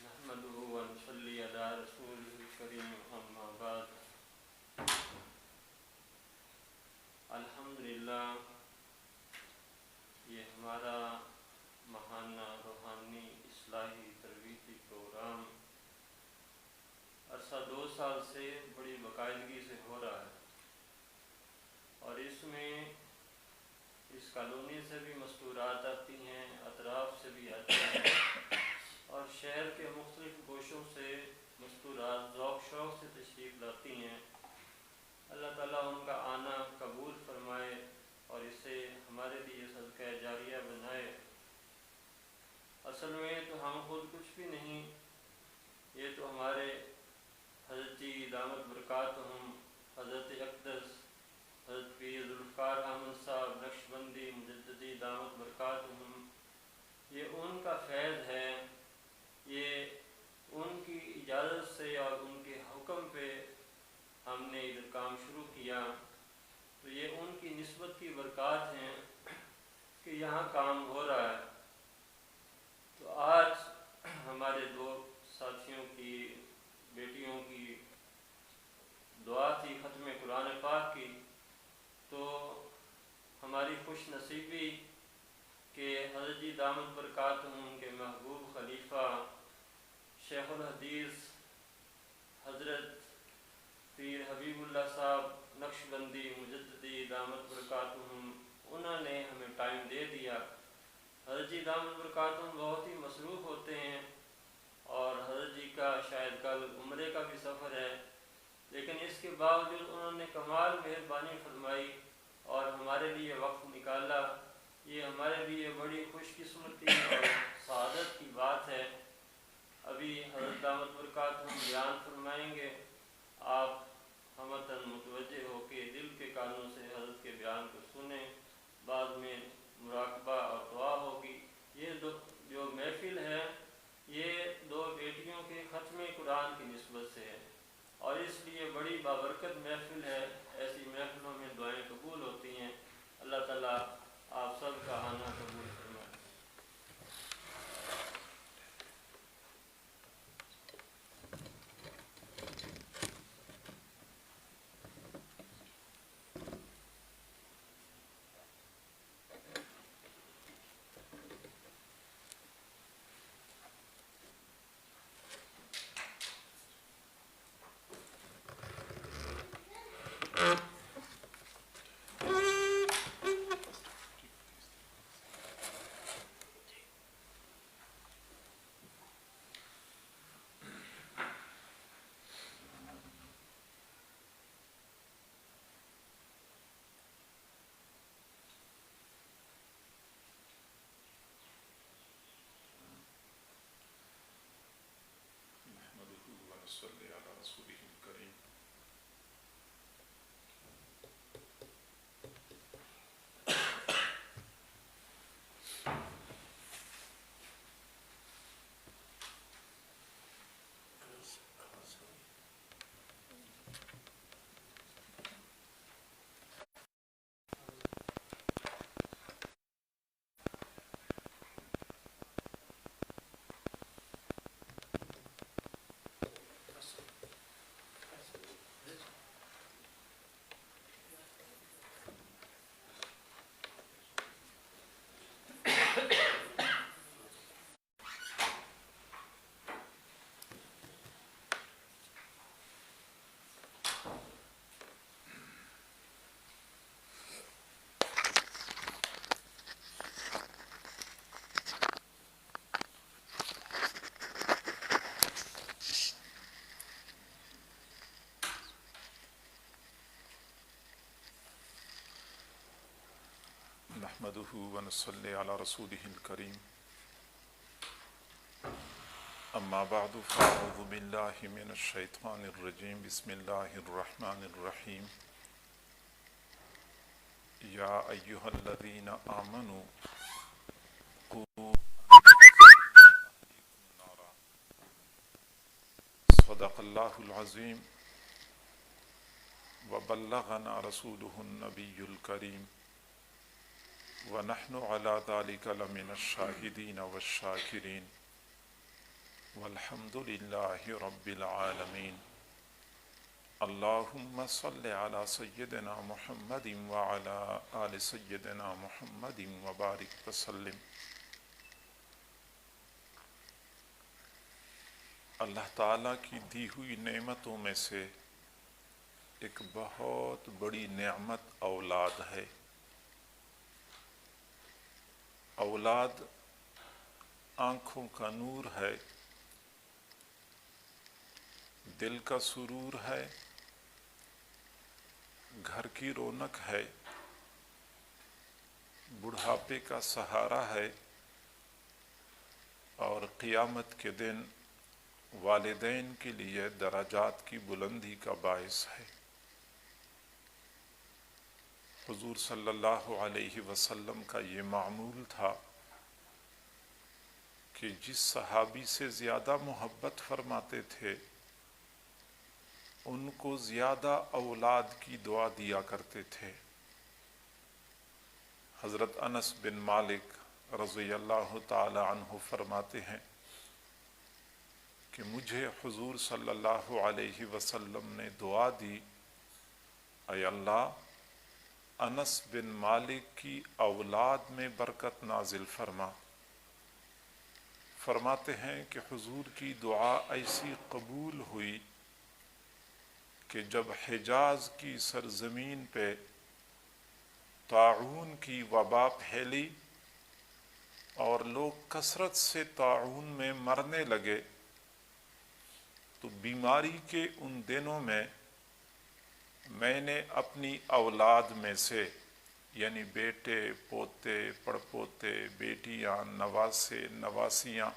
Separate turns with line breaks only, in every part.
نحمده ونصلي على رسوله الكريم اما بعد الحمدللہ یہ ہمارا ماہانہ روحانی اصلاحی تربیتی پروگرام عرصہ 2 سال سے بڑی باقاعدگی سے ہو رہا ہے اور اس میں اس کالونی سے بھی مستورات آتی ہیں، اطراف سے بھی آتی ہیں اور شہر کے مختلف گوشوں سے مستورات ذوق شوق سے تشریف لاتی ہیں۔ اللہ تعالیٰ ان کا آنا قبول فرمائے اور اسے ہمارے لیے صدقہ جاریہ بنائے۔ اصل میں تو ہم خود کچھ بھی نہیں، یہ تو ہمارے حضرت جی دامت برکاتہم، حضرت اقدس حضرت پیر ذوالفقار احمد صاحب نقشبندی مجددی دامت برکاتہم، یہ ان کا فیض ہے، یہ ان کی اجازت سے اور ان کے حکم پہ ہم نے ادھر کام شروع کیا، تو یہ ان کی نسبت کی برکات ہیں کہ یہاں کام ہو رہا ہے۔ تو آج ہمارے 2 ساتھیوں کی بیٹیوں کی دعا تھی ختم قرآن پاک کی، تو ہماری خوش نصیبی کہ حضرت جی دامت برکاتہم کے محبوب خلیفہ شیخ الحدیث حضرت پیر حبیب اللہ صاحب نقشبندی مجددی دامت برکاتہم، انہوں نے ہمیں ٹائم دے دیا۔ حضرت جی دامت برکاتہم بہت ہی مصروف ہوتے ہیں اور حضرت جی کا شاید کل عمرے کا بھی سفر ہے، لیکن اس کے باوجود انہوں نے کمال مہربانی فرمائی اور ہمارے لیے وقت نکالا۔ یہ ہمارے لیے بڑی خوش قسمتی اور سعادت کی بات ہے۔ ابھی حضرت دامت برکاتہم بیان فرمائیں گے، آپ ہمتاً متوجہ ہو کے دل کے کانوں سے حضرت کے بیان کو سنیں، بعد میں مراقبہ اور دعا ہوگی۔ یہ جو محفل ہے یہ 2 بیٹیوں کے ختم قرآن کی نسبت سے ہے اور اس لیے بڑی بابرکت محفل ہے۔ ایسی محفلوں میں دعائیں قبول ہوتی ہیں۔ اللہ تعالیٰ آپ سب کا آنا قبول فرمائے۔
نحمده ونصلي على رسوله الكريم أما بعد فأعوذ بالله من الشيطان الرجيم بسم الله الرحمن الرحيم يا أيها الذين آمنوا قوا نارا صدق الله العظيم وبلغنا رسوله النبي الكريم ونحن على ذلك لمن الشاهدين والشاكرين والحمد لله رب العالمين اللهم صل على سيدنا محمد وعلى آل سيدنا محمد وبارك وسلم۔ اللہ تعالیٰ کی دی ہوئی نعمتوں میں سے ایک بہت بڑی نعمت اولاد ہے۔ اولاد آنکھوں کا نور ہے، دل کا سرور ہے، گھر کی رونق ہے، بڑھاپے کا سہارا ہے، اور قیامت کے دن والدین کے لیے درجات کی بلندی کا باعث ہے۔ حضور صلی اللہ علیہ وسلم کا یہ معمول تھا کہ جس صحابی سے زیادہ محبت فرماتے تھے ان کو زیادہ اولاد کی دعا دیا کرتے تھے۔ حضرت انس بن مالک رضی اللہ تعالی عنہ فرماتے ہیں کہ مجھے حضور صلی اللہ علیہ وسلم نے دعا دی، اے اللہ انس بن مالک کی اولاد میں برکت نازل فرما۔ فرماتے ہیں کہ حضور کی دعا ایسی قبول ہوئی کہ جب حجاز کی سرزمین پہ طاعون کی وبا پھیلی اور لوگ کثرت سے طاعون میں مرنے لگے، تو بیماری کے ان دنوں میں نے اپنی اولاد میں سے یعنی بیٹے، پوتے، پڑپوتے، بیٹیاں، نواسے، نواسیاں،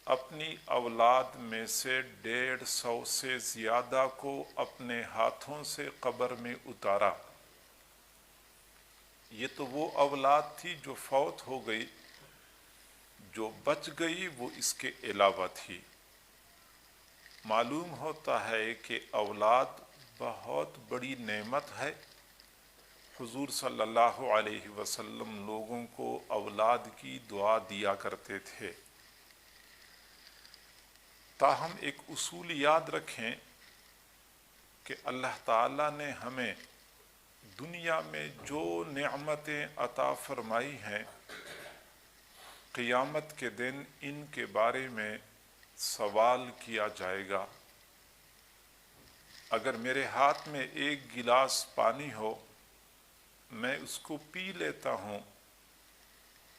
اپنی اولاد میں سے 150 سے زیادہ کو اپنے ہاتھوں سے قبر میں اتارا۔ یہ تو وہ اولاد تھی جو فوت ہو گئی، جو بچ گئی وہ اس کے علاوہ تھی۔ معلوم ہوتا ہے کہ اولاد بہت بڑی نعمت ہے۔ حضور صلی اللہ علیہ وسلم لوگوں کو اولاد کی دعا دیا کرتے تھے۔ تاہم ایک اصول یاد رکھیں کہ اللہ تعالیٰ نے ہمیں دنیا میں جو نعمتیں عطا فرمائی ہیں، قیامت کے دن ان کے بارے میں سوال کیا جائے گا۔ اگر میرے ہاتھ میں ایک گلاس پانی ہو، میں اس کو پی لیتا ہوں،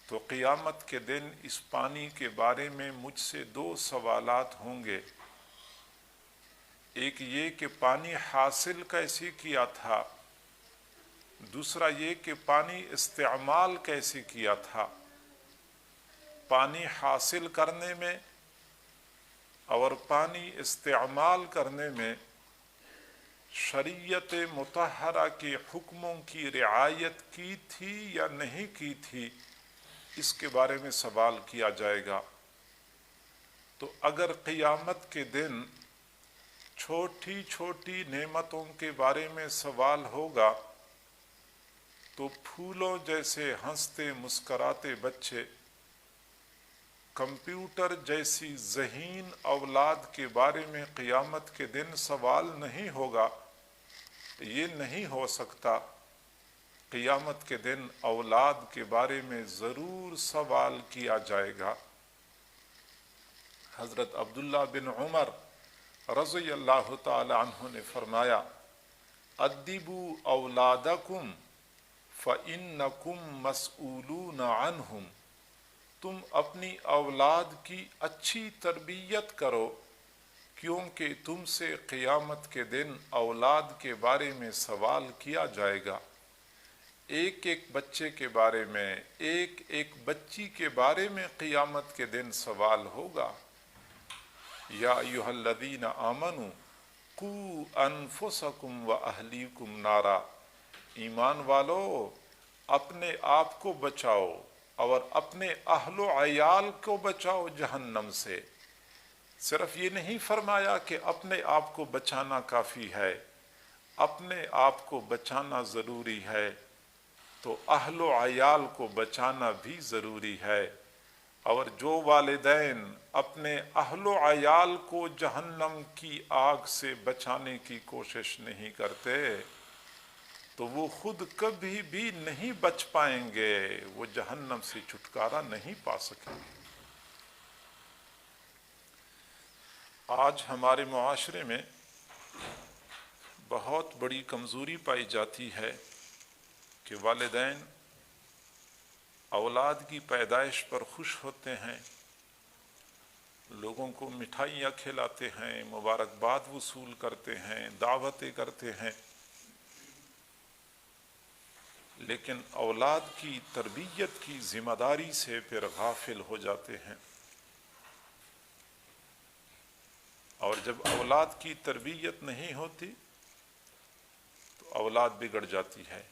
تو قیامت کے دن اس پانی کے بارے میں مجھ سے 2 سوالات ہوں گے۔ ایک یہ کہ پانی حاصل کیسے کیا تھا، دوسرا یہ کہ پانی استعمال کیسے کیا تھا۔ پانی حاصل کرنے میں اور پانی استعمال کرنے میں شریعت مطہرہ کے حکموں کی رعایت کی تھی یا نہیں کی تھی، اس کے بارے میں سوال کیا جائے گا۔ تو اگر قیامت کے دن چھوٹی چھوٹی نعمتوں کے بارے میں سوال ہوگا تو پھولوں جیسے ہنستے مسکراتے بچے، کمپیوٹر جیسی ذہین اولاد کے بارے میں قیامت کے دن سوال نہیں ہوگا۔ یہ نہیں ہو سکتا۔ قیامت کے دن اولاد کے بارے میں ضرور سوال کیا جائے گا۔ حضرت عبداللہ بن عمر رضی اللہ تعالی عنہ نے فرمایا، ادبوا اولادکم فإنکم مسئولون عنہم، تم اپنی اولاد کی اچھی تربیت کرو کیونکہ تم سے قیامت کے دن اولاد کے بارے میں سوال کیا جائے گا۔ ایک ایک بچے کے بارے میں، ایک ایک بچی کے بارے میں قیامت کے دن سوال ہوگا۔ یا ایھا الذین آمنوا قوا انفسکم واہلیکم نارا، ایمان والو اپنے آپ کو بچاؤ اور اپنے اہل و عیال کو بچاؤ جہنم سے۔ صرف یہ نہیں فرمایا کہ اپنے آپ کو بچانا کافی ہے، اپنے آپ کو بچانا ضروری ہے تو اہل و عیال کو بچانا بھی ضروری ہے۔ اور جو والدین اپنے اہل و عیال کو جہنم کی آگ سے بچانے کی کوشش نہیں کرتے تو وہ خود کبھی بھی نہیں بچ پائیں گے، وہ جہنم سے چھٹکارا نہیں پا سکیں گے۔ آج ہمارے معاشرے میں بہت بڑی کمزوری پائی جاتی ہے کہ والدین اولاد کی پیدائش پر خوش ہوتے ہیں، لوگوں کو مٹھائیاں کھلاتے ہیں، مبارکباد وصول کرتے ہیں، دعوتیں کرتے ہیں، لیکن اولاد کی تربیت کی ذمہ داری سے پھر غافل ہو جاتے ہیں۔ اور جب اولاد کی تربیت نہیں ہوتی تو اولاد بگڑ جاتی ہے،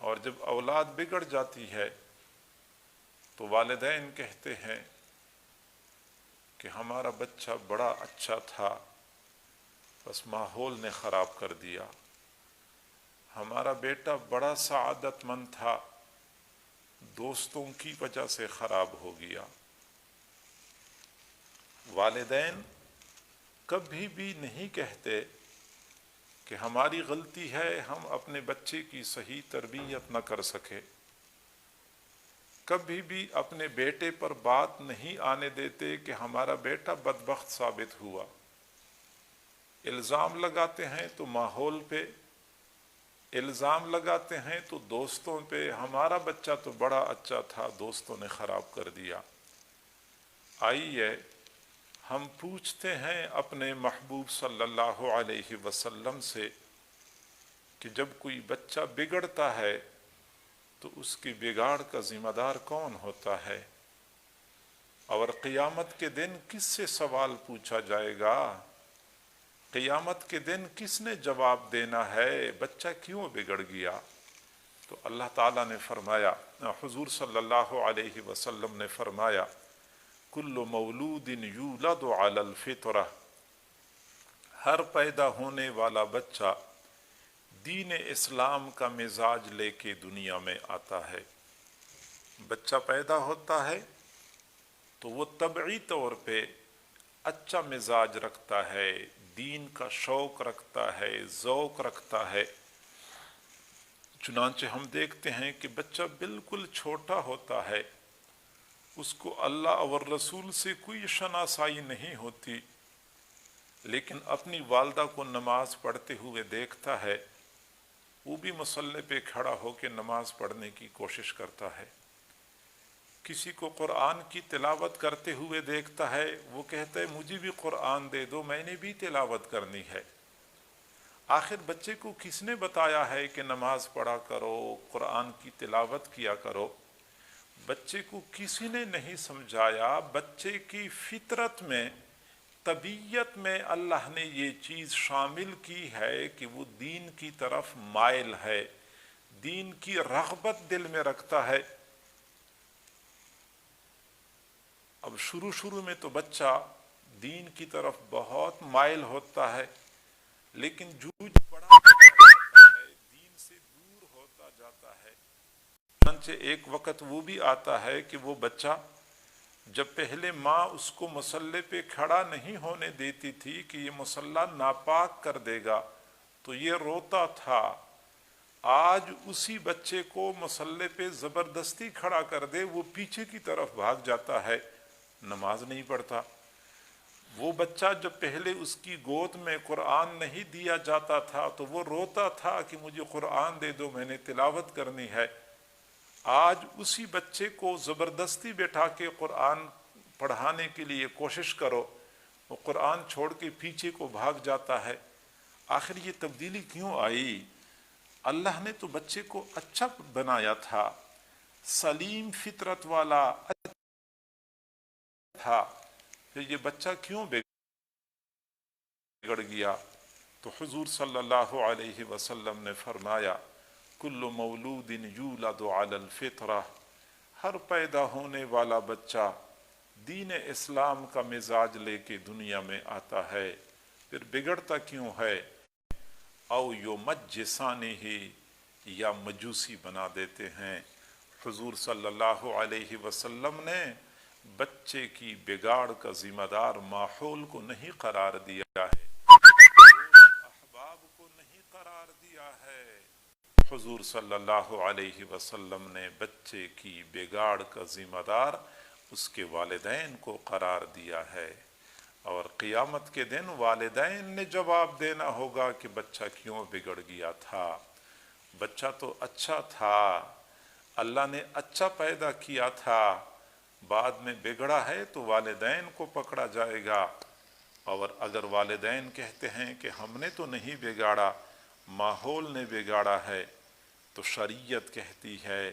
اور جب اولاد بگڑ جاتی ہے تو والدین کہتے ہیں کہ ہمارا بچہ بڑا اچھا تھا بس ماحول نے خراب کر دیا، ہمارا بیٹا بڑا سعادت مند تھا دوستوں کی وجہ سے خراب ہو گیا۔ والدین کبھی بھی نہیں کہتے کہ ہماری غلطی ہے ہم اپنے بچے کی صحیح تربیت نہ کر سکے، کبھی بھی اپنے بیٹے پر بات نہیں آنے دیتے کہ ہمارا بیٹا بدبخت ثابت ہوا۔ الزام لگاتے ہیں تو ماحول پہ، الزام لگاتے ہیں تو دوستوں پہ، ہمارا بچہ تو بڑا اچھا تھا دوستوں نے خراب کر دیا۔ آئیے ہم پوچھتے ہیں اپنے محبوب صلی اللہ علیہ وسلم سے کہ جب کوئی بچہ بگڑتا ہے تو اس کی بگاڑ کا ذمہ دار کون ہوتا ہے، اور قیامت کے دن کس سے سوال پوچھا جائے گا؟ قیامت کے دن کس نے جواب دینا ہے بچہ کیوں بگڑ گیا؟ تو اللہ تعالیٰ نے فرمایا، حضور صلی اللہ علیہ وسلم نے فرمایا، کل مولود یولد علی الفطرہ، ہر پیدا ہونے والا بچہ دین اسلام کا مزاج لے کے دنیا میں آتا ہے۔ بچہ پیدا ہوتا ہے تو وہ طبعی طور پہ اچھا مزاج رکھتا ہے، دین کا شوق رکھتا ہے، ذوق رکھتا ہے۔ چنانچہ ہم دیکھتے ہیں کہ بچہ بالکل چھوٹا ہوتا ہے، اس کو اللہ اور رسول سے کوئی شناسائی نہیں ہوتی، لیکن اپنی والدہ کو نماز پڑھتے ہوئے دیکھتا ہے، وہ بھی مصلی پہ کھڑا ہو کے نماز پڑھنے کی کوشش کرتا ہے۔ کسی کو قرآن کی تلاوت کرتے ہوئے دیکھتا ہے، وہ کہتا ہے مجھے بھی قرآن دے دو، میں نے بھی تلاوت کرنی ہے۔ آخر بچے کو کس نے بتایا ہے کہ نماز پڑھا کرو، قرآن کی تلاوت کیا کرو؟ بچے کو کسی نے نہیں سمجھایا۔ بچے کی فطرت میں، طبیعت میں اللہ نے یہ چیز شامل کی ہے کہ وہ دین کی طرف مائل ہے، دین کی رغبت دل میں رکھتا ہے۔ اب شروع میں تو بچہ دین کی طرف بہت مائل ہوتا ہے، لیکن جو بڑا ہوتا ہے دین سے دور ہوتا جاتا ہے۔ چنانچہ ایک وقت وہ بھی آتا ہے کہ وہ بچہ جب پہلے ماں اس کو مصلی پہ کھڑا نہیں ہونے دیتی تھی کہ یہ مصلی ناپاک کر دے گا تو یہ روتا تھا، آج اسی بچے کو مصلی پہ زبردستی کھڑا کر دے وہ پیچھے کی طرف بھاگ جاتا ہے، نماز نہیں پڑھتا۔ وہ بچہ جب پہلے اس کی گود میں قرآن نہیں دیا جاتا تھا تو وہ روتا تھا کہ مجھے قرآن دے دو، میں نے تلاوت کرنی ہے۔ آج اسی بچے کو زبردستی بیٹھا کے قرآن پڑھانے کے لیے کوشش کرو، وہ قرآن چھوڑ کے پیچھے کو بھاگ جاتا ہے۔ آخر یہ تبدیلی کیوں آئی؟ اللہ نے تو بچے کو اچھا بنایا تھا، سلیم فطرت والا تھا، پھر یہ بچہ کیوں بگڑ گیا؟ تو حضور صلی اللہ علیہ وسلم نے فرمایا کل مولود یولد علی الفطرہ، ہر پیدا ہونے والا بچہ دین اسلام کا مزاج لے کے دنیا میں آتا ہے، پھر بگڑتا کیوں ہے؟ او یمجسانہ ہی، یا مجوسی بنا دیتے ہیں۔ حضور صلی اللہ علیہ وسلم نے بچے کی بگاڑ کا ذمہ دار ماحول کو نہیں قرار دیا ہے، احباب کو نہیں قرار دیا ہے، حضور صلی اللہ علیہ وسلم نے بچے کی بگاڑ کا ذمہ دار اس کے والدین کو قرار دیا ہے، اور قیامت کے دن والدین نے جواب دینا ہوگا کہ بچہ کیوں بگڑ گیا تھا۔ بچہ تو اچھا تھا، اللہ نے اچھا پیدا کیا تھا، بعد میں بگڑا ہے تو والدین کو پکڑا جائے گا، اور اگر والدین کہتے ہیں کہ ہم نے تو نہیں بگاڑا، ماحول نے بگاڑا ہے، تو شریعت کہتی ہے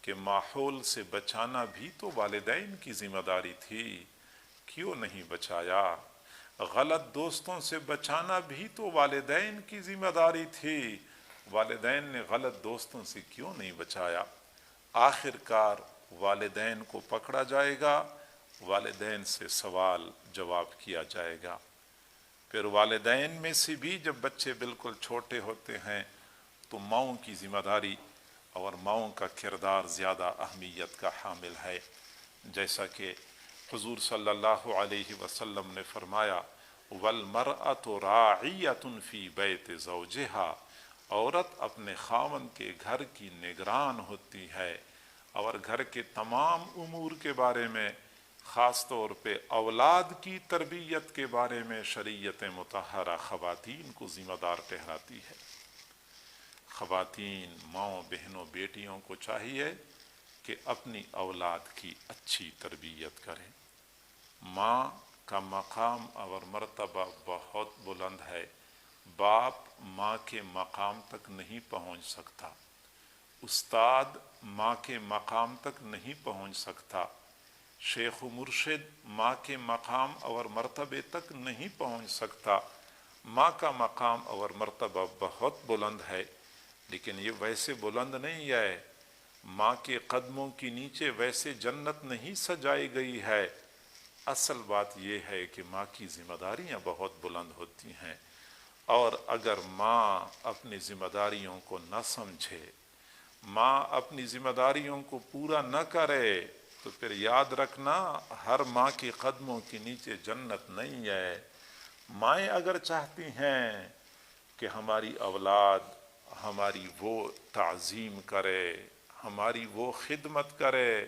کہ ماحول سے بچانا بھی تو والدین کی ذمہ داری تھی، کیوں نہیں بچایا؟ غلط دوستوں سے بچانا بھی تو والدین کی ذمہ داری تھی، والدین نے غلط دوستوں سے کیوں نہیں بچایا؟ آخر کار والدین کو پکڑا جائے گا، والدین سے سوال جواب کیا جائے گا۔ پھر والدین میں سے بھی جب بچے بالکل چھوٹے ہوتے ہیں تو ماؤں کی ذمہ داری اور ماؤں کا کردار زیادہ اہمیت کا حامل ہے، جیسا کہ حضور صلی اللہ علیہ وسلم نے فرمایا وَالْمَرْأَةُ رَاعِيَةٌ فِي بَيْتِ زَوْجِهَا، عورت اپنے خاوند کے گھر کی نگران ہوتی ہے، اور گھر کے تمام امور کے بارے میں، خاص طور پہ اولاد کی تربیت کے بارے میں شریعت مطہرہ خواتین کو ذمہ دار ٹھہراتی ہے۔ خواتین، ماؤں، بہنوں، بیٹیوں کو چاہیے کہ اپنی اولاد کی اچھی تربیت کریں۔ ماں کا مقام اور مرتبہ بہت بلند ہے، باپ ماں کے مقام تک نہیں پہنچ سکتا، استاد ماں کے مقام تک نہیں پہنچ سکتا، شیخ و مرشد ماں کے مقام اور مرتبے تک نہیں پہنچ سکتا۔ ماں کا مقام اور مرتبہ بہت بلند ہے، لیکن یہ ویسے بلند نہیں ہے، ماں کے قدموں کے نیچے ویسے جنت نہیں سجائی گئی ہے۔ اصل بات یہ ہے کہ ماں کی ذمہ داریاں بہت بلند ہوتی ہیں، اور اگر ماں اپنی ذمہ داریوں کو نہ سمجھے، ماں اپنی ذمہ داریوں کو پورا نہ کرے، تو پھر یاد رکھنا ہر ماں کے قدموں کے نیچے جنت نہیں ہے۔ مائیں اگر چاہتی ہیں کہ ہماری اولاد ہماری وہ تعظیم کرے، ہماری وہ خدمت کرے،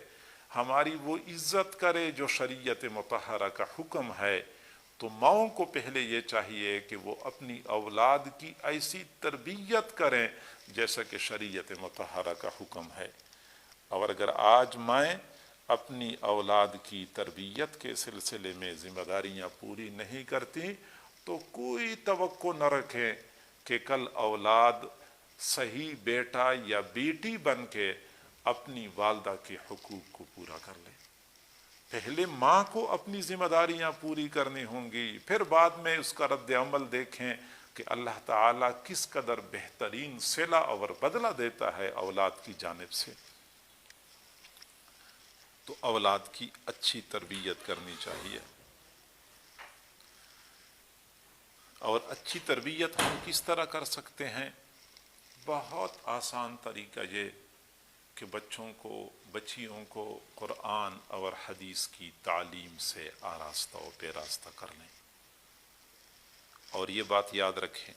ہماری وہ عزت کرے جو شریعت مطہرہ کا حکم ہے، تو ماؤں کو پہلے یہ چاہیے کہ وہ اپنی اولاد کی ایسی تربیت کریں جیسا کہ شریعت مطہرہ کا حکم ہے۔ اور اگر آج مائیں اپنی اولاد کی تربیت کے سلسلے میں ذمہ داریاں پوری نہیں کرتی، تو کوئی توقع نہ رکھیں کہ کل اولاد صحیح بیٹا یا بیٹی بن کے اپنی والدہ کے حقوق کو پورا کر لے۔ پہلے ماں کو اپنی ذمہ داریاں پوری کرنی ہوں گی، پھر بعد میں اس کا رد عمل دیکھیں کہ اللہ تعالیٰ کس قدر بہترین صلہ اور بدلہ دیتا ہے اولاد کی جانب سے۔ تو اولاد کی اچھی تربیت کرنی چاہیے، اور اچھی تربیت ہم کس طرح کر سکتے ہیں؟ بہت آسان طریقہ یہ کہ بچوں کو، بچیوں کو قرآن اور حدیث کی تعلیم سے آراستہ و پیراستہ کر لیں۔ اور یہ بات یاد رکھیں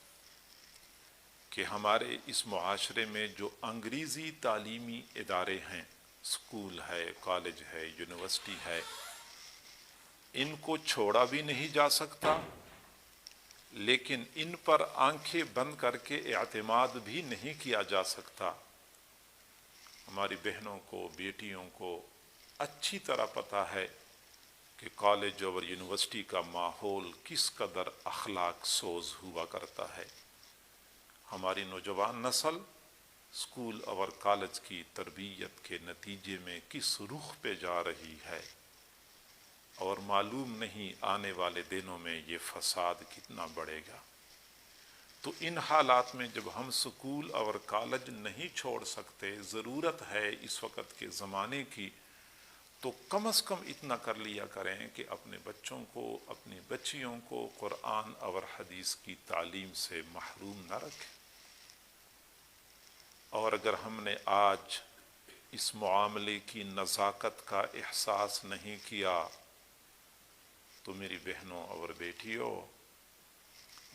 کہ ہمارے اس معاشرے میں جو انگریزی تعلیمی ادارے ہیں، اسکول ہے، کالج ہے، یونیورسٹی ہے، ان کو چھوڑا بھی نہیں جا سکتا، لیکن ان پر آنکھیں بند کر کے اعتماد بھی نہیں کیا جا سکتا۔ ہماری بہنوں کو، بیٹیوں کو اچھی طرح پتہ ہے کہ کالج اور یونیورسٹی کا ماحول کس قدر اخلاق سوز ہوا کرتا ہے۔ ہماری نوجوان نسل اسکول اور کالج کی تربیت کے نتیجے میں کس رخ پہ جا رہی ہے، اور معلوم نہیں آنے والے دنوں میں یہ فساد کتنا بڑھے گا۔ تو ان حالات میں جب ہم سکول اور کالج نہیں چھوڑ سکتے، ضرورت ہے اس وقت کے زمانے کی، تو کم از کم اتنا کر لیا کریں کہ اپنے بچوں کو، اپنی بچیوں کو قرآن اور حدیث کی تعلیم سے محروم نہ رکھیں۔ اور اگر ہم نے آج اس معاملے کی نزاکت کا احساس نہیں کیا تو میری بہنوں اور بیٹیوں،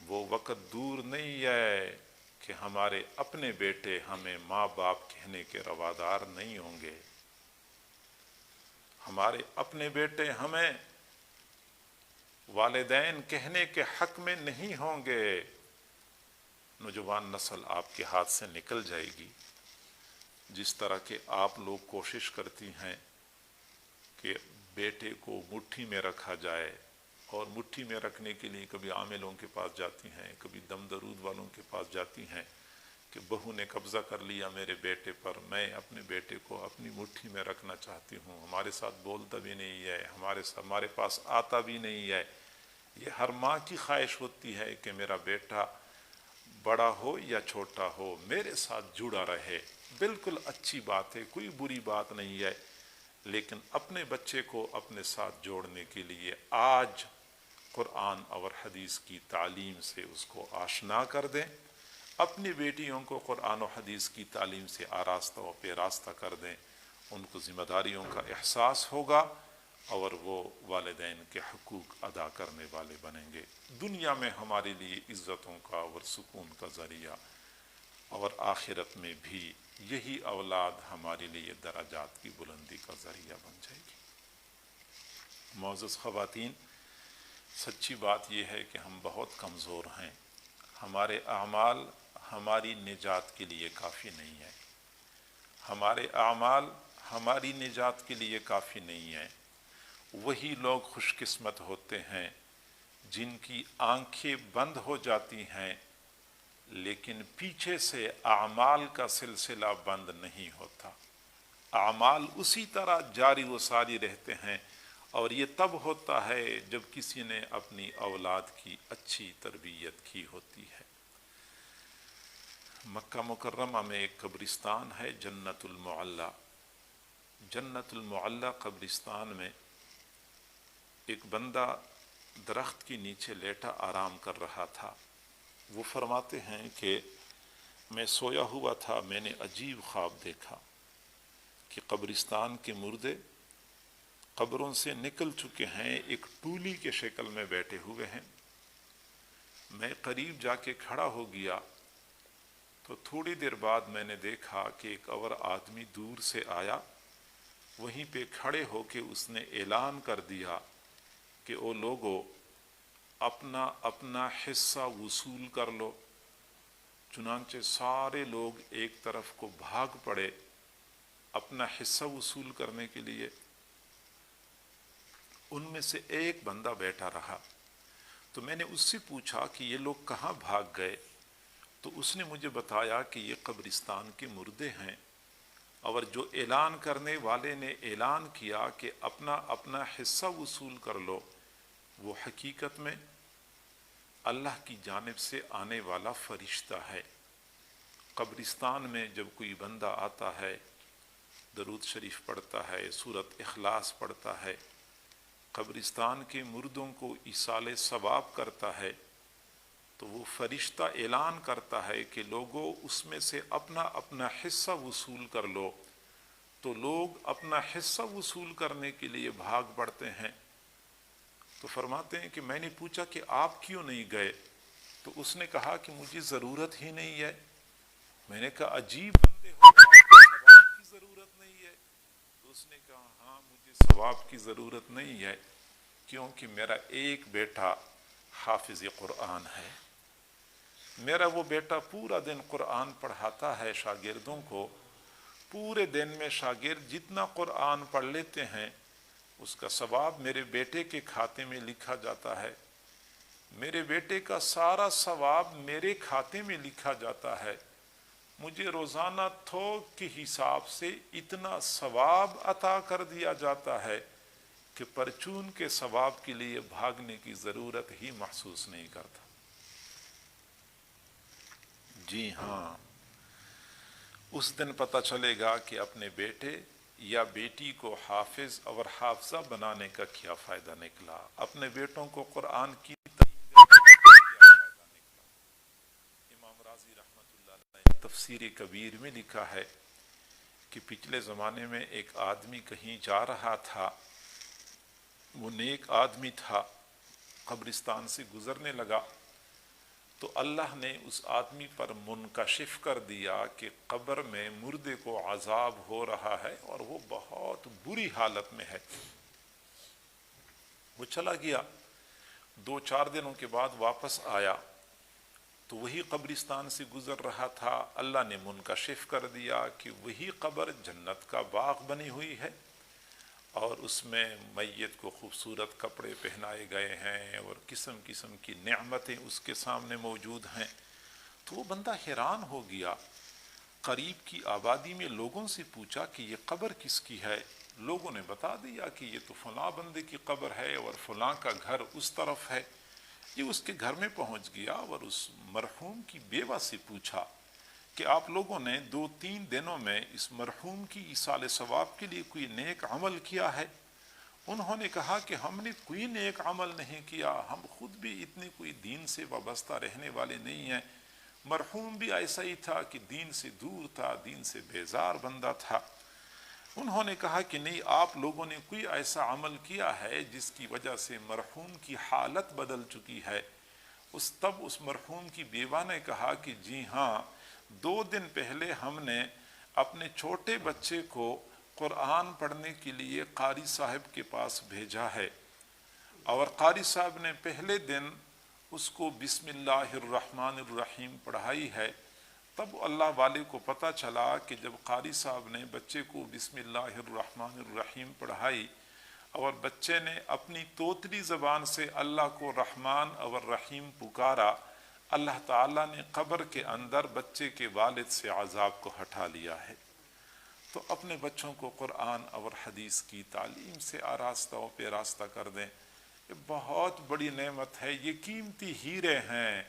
وہ وقت دور نہیں ہے کہ ہمارے اپنے بیٹے ہمیں ماں باپ کہنے کے روادار نہیں ہوں گے، ہمارے اپنے بیٹے ہمیں والدین کہنے کے حق میں نہیں ہوں گے۔ نوجوان نسل آپ کے ہاتھ سے نکل جائے گی۔ جس طرح کہ آپ لوگ کوشش کرتی ہیں کہ بیٹے کو مٹھی میں رکھا جائے، اور مٹھی میں رکھنے کے لیے کبھی عاملوں کے پاس جاتی ہیں، کبھی دم درود والوں کے پاس جاتی ہیں کہ بہو نے قبضہ کر لیا میرے بیٹے پر، میں اپنے بیٹے کو اپنی مٹھی میں رکھنا چاہتی ہوں، ہمارے ساتھ بولتا بھی نہیں ہے، ہمارے پاس آتا بھی نہیں ہے۔ یہ ہر ماں کی خواہش ہوتی ہے کہ میرا بیٹا بڑا ہو یا چھوٹا ہو میرے ساتھ جڑا رہے۔ بالکل اچھی بات ہے، کوئی بری بات نہیں ہے، لیکن اپنے بچے کو اپنے ساتھ جوڑنے کے لیے آج قرآن اور حدیث کی تعلیم سے اس کو آشنا کر دیں، اپنی بیٹیوں کو قرآن و حدیث کی تعلیم سے آراستہ و پیراستہ کر دیں، ان کو ذمہ داریوں کا احساس ہوگا اور وہ والدین کے حقوق ادا کرنے والے بنیں گے۔ دنیا میں ہمارے لیے عزتوں کا اور سکون کا ذریعہ، اور آخرت میں بھی یہی اولاد ہمارے لیے درجات کی بلندی کا ذریعہ بن جائے گی۔ معزز خواتین، سچی بات یہ ہے کہ ہم بہت کمزور ہیں، ہمارے اعمال ہماری نجات کے لیے کافی نہیں ہے، ہمارے اعمال ہماری نجات کے لیے کافی نہیں ہے۔ وہی لوگ خوش قسمت ہوتے ہیں جن کی آنکھیں بند ہو جاتی ہیں لیکن پیچھے سے اعمال کا سلسلہ بند نہیں ہوتا، اعمال اسی طرح جاری و ساری رہتے ہیں، اور یہ تب ہوتا ہے جب کسی نے اپنی اولاد کی اچھی تربیت کی ہوتی ہے۔ مکہ مکرمہ میں ایک قبرستان ہے جنت المعلی۔ جنت المعلی قبرستان میں ایک بندہ درخت کے نیچے لیٹا آرام کر رہا تھا۔ وہ فرماتے ہیں کہ میں سویا ہوا تھا، میں نے عجیب خواب دیکھا کہ قبرستان کے مردے قبروں سے نکل چکے ہیں، ایک ٹولی کے شکل میں بیٹھے ہوئے ہیں۔ میں قریب جا کے کھڑا ہو گیا تو تھوڑی دیر بعد میں نے دیکھا کہ ایک اور آدمی دور سے آیا، وہیں پہ کھڑے ہو کے اس نے اعلان کر دیا کہ او لوگو اپنا اپنا حصہ وصول کر لو۔ چنانچہ سارے لوگ ایک طرف کو بھاگ پڑے اپنا حصہ وصول کرنے کے لیے۔ ان میں سے ایک بندہ بیٹھا رہا، تو میں نے اس سے پوچھا کہ یہ لوگ کہاں بھاگ گئے؟ تو اس نے مجھے بتایا کہ یہ قبرستان کے مردے ہیں، اور جو اعلان کرنے والے نے اعلان کیا کہ اپنا اپنا حصہ وصول کر لو، وہ حقیقت میں اللہ کی جانب سے آنے والا فرشتہ ہے۔ قبرستان میں جب کوئی بندہ آتا ہے، درود شریف پڑھتا ہے، سورۃ اخلاص پڑھتا ہے، قبرستان کے مردوں کو ایصال ثواب کرتا ہے، تو وہ فرشتہ اعلان کرتا ہے کہ لوگوں اس میں سے اپنا اپنا حصہ وصول کر لو، تو لوگ اپنا حصہ وصول کرنے کے لیے بھاگ پڑتے ہیں۔ تو فرماتے ہیں کہ میں نے پوچھا کہ آپ کیوں نہیں گئے؟ تو اس نے کہا کہ مجھے ضرورت ہی نہیں ہے۔ میں نے کہا عجیب بندے ہو، ثواب کی ضرورت نہیں ہے؟ تو اس نے کہا ہاں مجھے ثواب کی ضرورت نہیں ہے، کیونکہ میرا ایک بیٹا حافظ قرآن ہے، میرا وہ بیٹا پورا دن قرآن پڑھاتا ہے شاگردوں کو، پورے دن میں شاگرد جتنا قرآن پڑھ لیتے ہیں اس کا ثواب میرے بیٹے کے کھاتے میں لکھا جاتا ہے، میرے بیٹے کا سارا ثواب میرے کھاتے میں لکھا جاتا ہے۔ مجھے روزانہ تھوک کے حساب سے اتنا ثواب عطا کر دیا جاتا ہے کہ پرچون کے ثواب کے لیے بھاگنے کی ضرورت ہی محسوس نہیں کرتا۔ جی ہاں، اس دن پتہ چلے گا کہ اپنے بیٹے یا بیٹی کو حافظ اور حافظہ بنانے کا کیا فائدہ نکلا، اپنے بیٹوں کو قرآن کی تعلیم دینے کا کیا فائدہ نکلا۔ امام راضی رحمۃ اللہ علیہ نے تفسیر کبیر میں لکھا ہے کہ پچھلے زمانے میں ایک آدمی کہیں جا رہا تھا، وہ نیک آدمی تھا، قبرستان سے گزرنے لگا تو اللہ نے اس آدمی پر منکشف کر دیا کہ قبر میں مردے کو عذاب ہو رہا ہے اور وہ بہت بری حالت میں ہے۔ وہ چلا گیا، 2-4 دنوں کے بعد واپس آیا تو وہی قبرستان سے گزر رہا تھا، اللہ نے منکشف کر دیا کہ وہی قبر جنت کا باغ بنی ہوئی ہے اور اس میں میت کو خوبصورت کپڑے پہنائے گئے ہیں اور قسم قسم کی نعمتیں اس کے سامنے موجود ہیں۔ تو وہ بندہ حیران ہو گیا، قریب کی آبادی میں لوگوں سے پوچھا کہ یہ قبر کس کی ہے؟ لوگوں نے بتا دیا کہ یہ تو فلاں بندے کی قبر ہے اور فلاں کا گھر اس طرف ہے۔ یہ اس کے گھر میں پہنچ گیا اور اس مرحوم کی بیوہ سے پوچھا کہ آپ لوگوں نے 2-3 دنوں میں اس مرحوم کی ایصال ثواب کے لیے کوئی نیک عمل کیا ہے؟ انہوں نے کہا کہ ہم نے کوئی نیک عمل نہیں کیا، ہم خود بھی اتنے کوئی دین سے وابستہ رہنے والے نہیں ہیں، مرحوم بھی ایسا ہی تھا کہ دین سے دور تھا، دین سے بیزار بندہ تھا۔ انہوں نے کہا کہ نہیں، آپ لوگوں نے کوئی ایسا عمل کیا ہے جس کی وجہ سے مرحوم کی حالت بدل چکی ہے۔ تب اس مرحوم کی بیوہ نے کہا کہ جی ہاں، 2 دن پہلے ہم نے اپنے چھوٹے بچے کو قرآن پڑھنے کے لیے قاری صاحب کے پاس بھیجا ہے اور قاری صاحب نے پہلے دن اس کو بسم اللہ الرحمن الرحیم پڑھائی ہے۔ تب اللہ والے کو پتہ چلا کہ جب قاری صاحب نے بچے کو بسم اللہ الرحمن الرحیم پڑھائی اور بچے نے اپنی توتلی زبان سے اللہ کو رحمان اور رحیم پکارا، اللہ تعالیٰ نے قبر کے اندر بچے کے والد سے عذاب کو ہٹا لیا ہے۔ تو اپنے بچوں کو قرآن اور حدیث کی تعلیم سے آراستہ پہ راستہ کر دیں، یہ بہت بڑی نعمت ہے، یہ قیمتی ہیرے ہیں،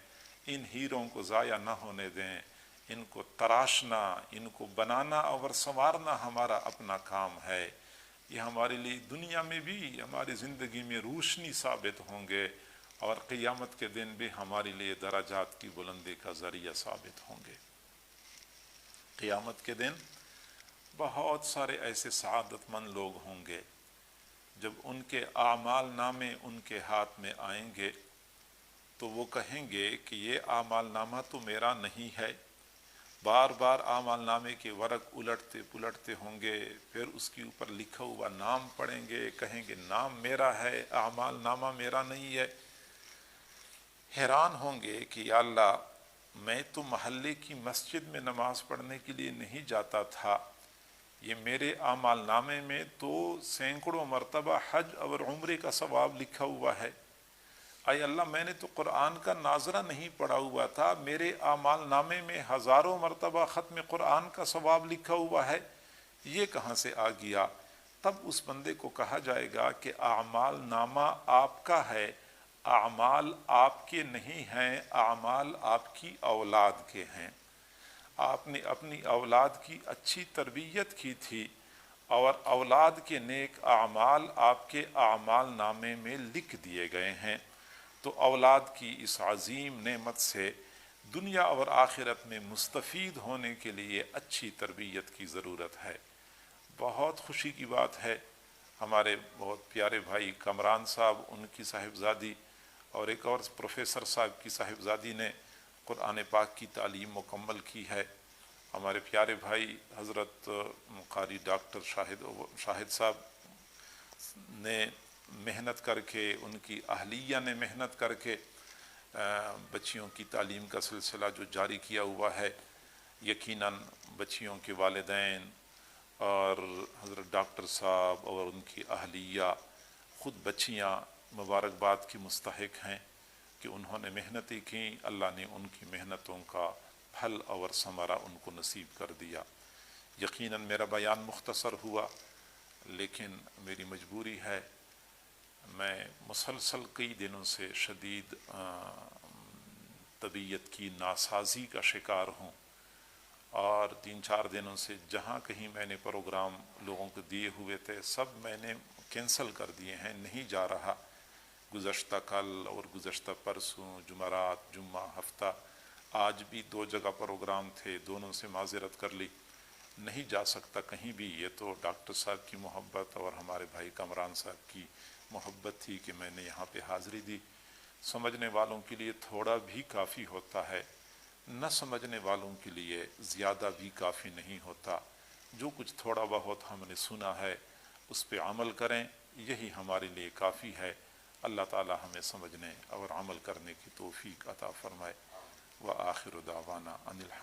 ان ہیروں کو ضائع نہ ہونے دیں، ان کو تراشنا، ان کو بنانا اور سنوارنا ہمارا اپنا کام ہے۔ یہ ہمارے لیے دنیا میں بھی ہماری زندگی میں روشنی ثابت ہوں گے اور قیامت کے دن بھی ہمارے لیے درجات کی بلندی کا ذریعہ ثابت ہوں گے۔ قیامت کے دن بہت سارے ایسے سعادت مند لوگ ہوں گے جب ان کے اعمال نامے ان کے ہاتھ میں آئیں گے تو وہ کہیں گے کہ یہ اعمال نامہ تو میرا نہیں ہے، بار بار اعمال نامے کے ورق الٹتے پلٹتے ہوں گے، پھر اس کے اوپر لکھا ہوا نام پڑھیں گے، کہیں گے نام میرا ہے، اعمال نامہ میرا نہیں ہے۔ حیران ہوں گے کہ یا اللہ، میں تو محلے کی مسجد میں نماز پڑھنے کے لیے نہیں جاتا تھا، یہ میرے اعمال نامے میں تو سینکڑوں مرتبہ حج اور عمرے کا ثواب لکھا ہوا ہے۔ اے اللہ، میں نے تو قرآن کا ناظرہ نہیں پڑھا ہوا تھا، میرے اعمال نامے میں ہزاروں مرتبہ ختم قرآن کا ثواب لکھا ہوا ہے، یہ کہاں سے آ گیا؟ تب اس بندے کو کہا جائے گا کہ اعمال نامہ آپ کا ہے، اعمال آپ کے نہیں ہیں، اعمال آپ کی اولاد کے ہیں۔ آپ نے اپنی اولاد کی اچھی تربیت کی تھی اور اولاد کے نیک اعمال آپ کے اعمال نامے میں لکھ دیے گئے ہیں۔ تو اولاد کی اس عظیم نعمت سے دنیا اور آخرت میں مستفید ہونے کے لیے اچھی تربیت کی ضرورت ہے۔ بہت خوشی کی بات ہے، ہمارے بہت پیارے بھائی کمران صاحب، ان کی صاحبزادی اور ایک اور پروفیسر صاحب کی صاحبزادی نے قرآن پاک کی تعلیم مکمل کی ہے۔ ہمارے پیارے بھائی حضرت قاری ڈاکٹر شاہد صاحب نے محنت کر کے، ان کی اہلیہ نے محنت کر کے بچیوں کی تعلیم کا سلسلہ جو جاری کیا ہوا ہے، یقیناً بچیوں کے والدین اور حضرت ڈاکٹر صاحب اور ان کی اہلیہ، خود بچیاں مبارکباد کی مستحق ہیں کہ انہوں نے محنتیں کیں، اللہ نے ان کی محنتوں کا پھل اور ثمرہ ان کو نصیب کر دیا۔ یقیناً میرا بیان مختصر ہوا، لیکن میری مجبوری ہے، میں مسلسل کئی دنوں سے شدید طبیعت کی ناسازی کا شکار ہوں، اور 3-4 دنوں سے جہاں کہیں میں نے پروگرام لوگوں کو دیے ہوئے تھے سب میں نے کینسل کر دیے ہیں، نہیں جا رہا۔ گزشتہ کل اور گزشتہ پرسوں، جمعرات، جمعہ، ہفتہ، آج بھی 2 جگہ پروگرام تھے، دونوں سے معذرت کر لی، نہیں جا سکتا کہیں بھی۔ یہ تو ڈاکٹر صاحب کی محبت اور ہمارے بھائی کامران صاحب کی محبت تھی کہ میں نے یہاں پہ حاضری دی۔ سمجھنے والوں کے لیے تھوڑا بھی کافی ہوتا ہے، نہ سمجھنے والوں کے لیے زیادہ بھی کافی نہیں ہوتا۔ جو کچھ تھوڑا بہت ہم نے سنا ہے اس پہ عمل کریں، یہی ہمارے لیے کافی ہے۔ اللہ تعالی ہمیں سمجھنے اور عمل کرنے کی توفیق عطا فرمائے۔ وآخر دعوانا ان الحمد